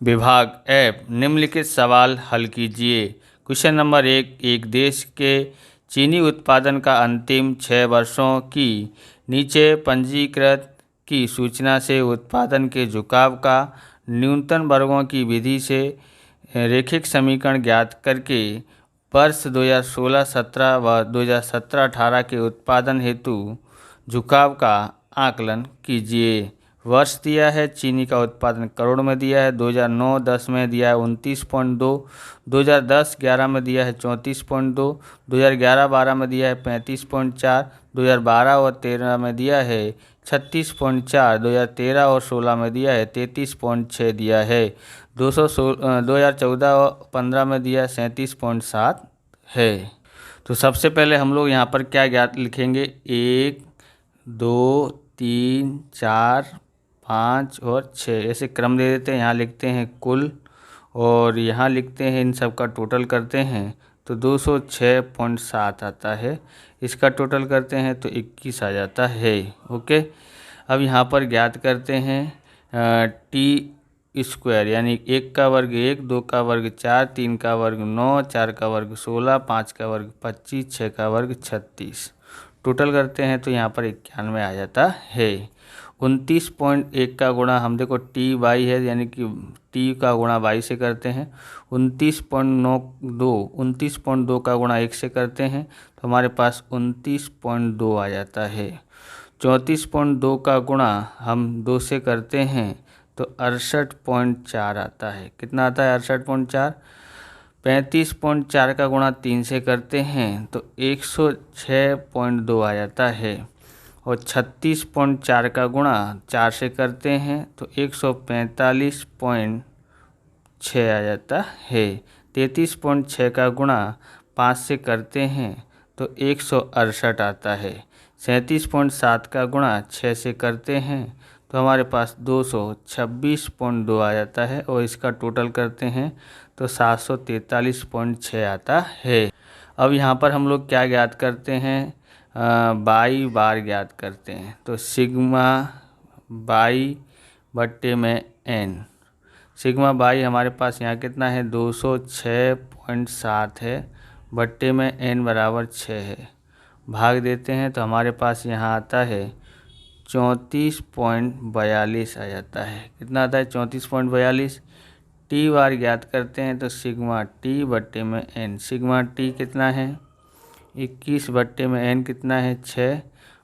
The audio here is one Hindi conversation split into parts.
विभाग ऐप निम्नलिखित सवाल हल कीजिए। क्वेश्चन नंबर 1, एक देश के चीनी उत्पादन का अंतिम 6 वर्षों की नीचे पंजीकृत की सूचना से उत्पादन के झुकाव का न्यूनतम वर्गों की विधि से रैखिक समीकरण ज्ञात करके वर्ष 2016-17 व 2017-18 के उत्पादन हेतु झुकाव का आकलन कीजिए। वर्ष दिया है, चीनी का उत्पादन करोड़ में दिया है, 2009-10 में दिया है 29.2, 2010-11 में दिया है 34.2, 2011-12 में दिया है 35.4, 2012 और 13 में दिया है 36.4, 2013 और 16 में दिया है 33.6 दिया है, 2014-15 में दिया है 37.7 है। तो सबसे पहले हम लोग यहाँ पर क्या ज्ञात लिखेंगे, 1, 2, 3, 4, 5 और 6 ऐसे क्रम दे देते हैं। यहाँ लिखते हैं कुल और यहाँ लिखते हैं इन सब का टोटल करते हैं तो 206.7 आता है। इसका टोटल करते हैं तो 21 आ जाता है। ओके, अब यहाँ पर ज्ञात करते हैं टी स्क्वायर, यानी 1 का वर्ग 1, 2 का वर्ग 4, 3 का वर्ग 9, 4 का वर्ग 16, 5 का वर्ग 25, 6 का वर्ग 36। टोटल करते हैं तो यहाँ पर 91 आ जाता है। 29.1 का गुणा हम देखो टी वाई है, यानी कि टी का गुणा वाई से करते हैं। 29.2 का गुणा 1 से करते हैं तो हमारे पास 29.2 आ जाता है। 34.2 का गुणा हम 2 से करते हैं तो 68.4 आता है। कितना आता है? 68.4। 35.4 का गुणा 3 से करते हैं तो 106.2 आ जाता है। और 36.4 का गुणा 4 से करते हैं तो 145.6 आ जाता है। 33.6 का गुणा 5 से करते हैं तो 168 आता है। 37.7 का गुणा 6 से करते हैं तो हमारे पास 226.2 आ जाता है और इसका टोटल करते हैं तो 743.6 आता है। अब यहाँ पर हम लोग क्या ज्ञात करते हैं, बाई बार ज्ञात करते हैं। तो सिग्मा बाई बट्टे में एन, सिग्मा बाई हमारे पास यहाँ कितना है 206.7 है, बट्टे में एन बराबर 6 है। भाग देते हैं तो हमारे पास यहाँ आता है 34.42 आ जाता है। कितना आता है? 34.42। टी बार ज्ञात करते हैं तो सिग्मा टी बट्टे में एन, सिग्मा टी कितना है 21 बट्टे में एन कितना है 6।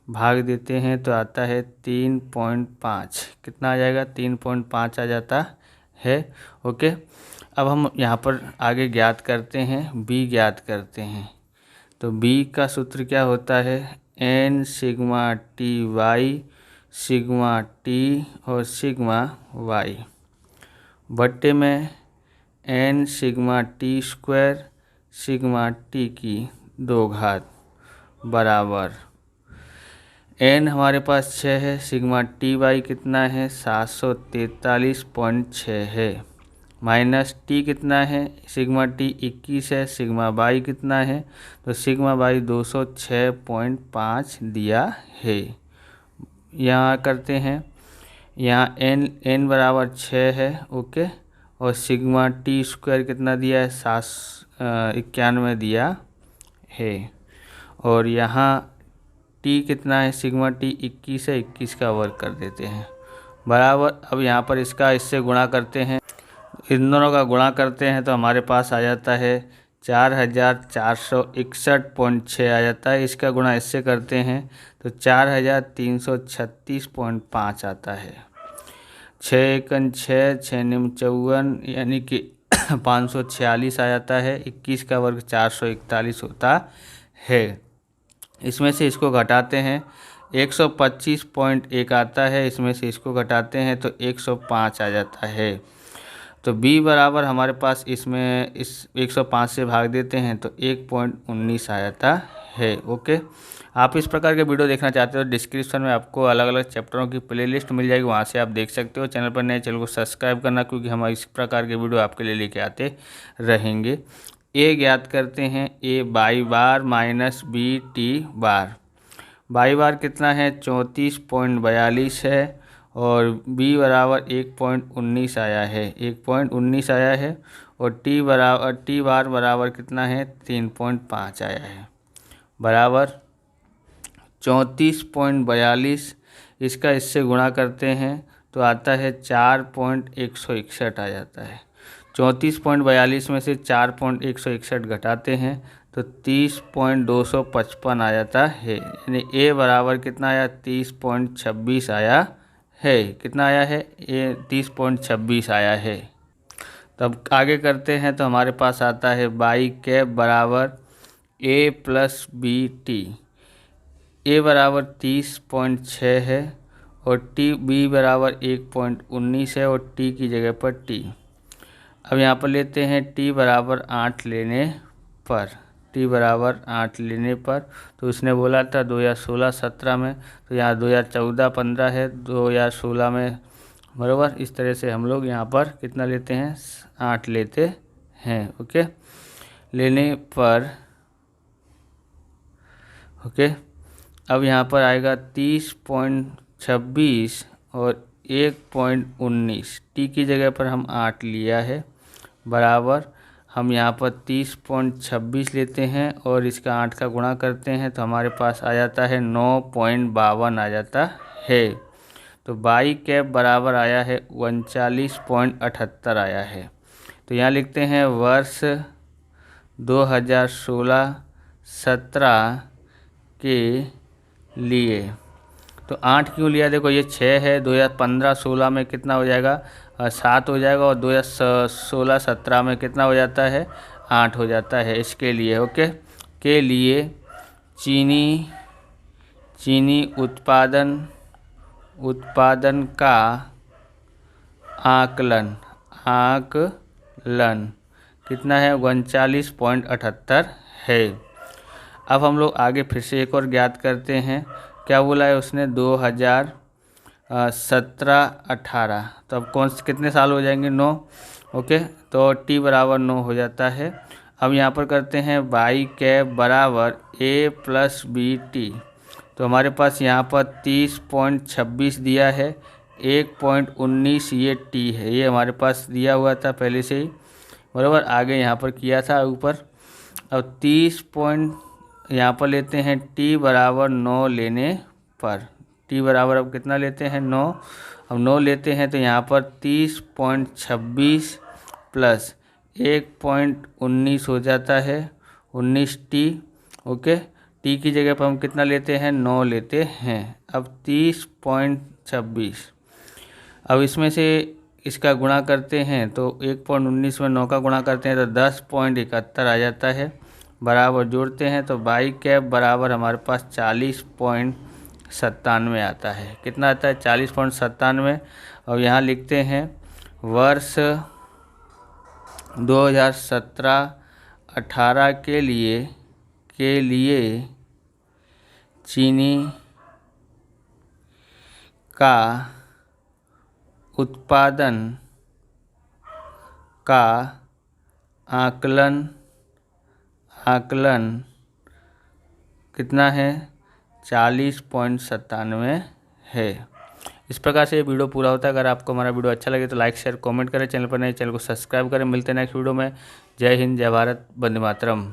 भाग देते हैं तो आता है 3.5। कितना आ जाएगा? 3.5 आ जाता है। ओके, अब हम यहाँ पर आगे ज्ञात करते हैं, बी ज्ञात करते हैं। तो बी का सूत्र क्या होता है, n sigma t y, sigma t और सिग्मा वाई बट्टे में n sigma t square sigma t की 2 घात बराबर एन हमारे पास 6 है, सिग्मा टी वाई कितना है 743.6 है, माइनस टी कितना है सिग्मा टी 21 है, सिग्मा बाई कितना है तो सिग्मा बाई 206.5 दिया है। यहाँ करते हैं, यहाँ एन बराबर 6 है। ओके, और सिग्मा टी स्क्वायर कितना दिया है 791 दिया है। और यहाँ टी कितना है, सिग्मा टी 21 है, 21 का वर्ग कर देते हैं बराबर। अब यहाँ पर इसका इससे गुणा करते हैं, इन दोनों का गुणा करते हैं तो हमारे पास आ जाता है 4461.6 आ जाता है। इसका गुणा इससे करते हैं तो 4336.5 आता है। 6 एकन 6, 6 निम 54, यानी कि 546 आ जाता है। 21 का वर्ग 441 होता है। इसमें से इसको घटाते हैं 125.1 आता है, इसमें से इसको घटाते हैं तो 105 आ जाता है। तो b बराबर हमारे पास इसमें इस 105 से भाग देते हैं तो 1.19 आ जाता है। ओके, आप इस प्रकार के वीडियो देखना चाहते हो डिस्क्रिप्शन में आपको अलग अलग चैप्टरों की प्लेलिस्ट मिल जाएगी, वहां से आप देख सकते हो। चैनल पर नए चैनल को सब्सक्राइब करना, क्योंकि हम इस प्रकार के वीडियो आपके लिए लेके आते रहेंगे। ए ज्ञात करते हैं, A by bar minus B T bar. By bar कितना है 34.42 है और b बराबर 1.19 आया है, 1.19 आया है। और t बार बराबर कितना है, 3.5 आया है, बराबर 34.42। इसका इससे गुणा करते हैं तो आता है 4.161 आ जाता है। 34.42 में से 4.161 घटाते हैं तो 30.255 आ जाता है। यानी ए बराबर कितना आया, 30.26 आया है। कितना आया है, ए 30.26 आया है। तब आगे करते हैं तो हमारे पास आता है बाई कैप बराबर ए प्लस बी टी। ए बराबर 30.6 है और टी बी बराबर 1.19 है और टी की जगह पर टी। अब यहाँ पर लेते हैं टी बराबर 8 लेने पर, टी बराबर 8 लेने पर तो उसने बोला था 2016-17 में, तो यहाँ 2014-15 है, 2016 में, बराबर। इस तरह से हम लोग यहाँ पर कितना लेते हैं, 8 लेते हैं। ओके, लेने पर ओके। अब यहाँ पर आएगा 30.26 और 1.19, टी की जगह पर हम 8 लिया है, बराबर हम यहाँ पर 30.26 लेते हैं और इसका 8 का गुणा करते हैं तो हमारे पास आ जाता है 9.52 आ जाता है। तो बाई कैप बराबर आया है 39.78 आया है। तो यहाँ लिखते हैं वर्ष 2016-17 के लिए। तो 8 क्यों लिया, देखो ये 6 है, 2015-16 में कितना हो जाएगा, 7 हो जाएगा और 2016-17 में कितना हो जाता है, 8 हो जाता है। इसके लिए ओके, के लिए चीनी उत्पादन का आकलन कितना है, 39.78 है। अब हम लोग आगे फिर से एक और ज्ञात करते हैं। क्या बोला है उसने, 2017-18, तो अब कितने साल हो जाएंगे, 9। ओके, तो टी बराबर 9 हो जाता है। अब यहाँ पर करते हैं बाई कैप बराबर ए प्लस बी टी। तो हमारे पास यहाँ पर 30.26 दिया है, 1.19 ये टी है, ये हमारे पास दिया हुआ था पहले से ही, बराबर। आगे यहाँ पर किया था ऊपर। अब 30 यहाँ पर लेते हैं टी बराबर 9 लेने पर, टी बराबर अब कितना लेते हैं, 9। अब 9 लेते हैं तो यहाँ पर 30.26 प्लस 1.19 हो जाता है, 19 टी। ओके, टी की जगह पर हम कितना लेते हैं, 9 लेते हैं। अब 30.26, अब इसमें से इसका गुणा करते हैं तो 1.19 में 9 का गुणा करते हैं तो 10.71 आ जाता है, बराबर जोड़ते हैं तो बाई कैप बराबर हमारे पास 40.97 आता है। कितना आता है, 40.97। और यहाँ लिखते हैं वर्ष 2017-18 के लिए चीनी का उत्पादन का आकलन कितना है, 40.97 है। इस प्रकार से ये वीडियो पूरा होता है। अगर आपको हमारा वीडियो अच्छा लगे तो लाइक शेयर कमेंट करें, चैनल पर नए चैनल को सब्सक्राइब करें। मिलते हैं नेक्स्ट वीडियो में। जय हिंद, जय भारत, वंदे मातरम।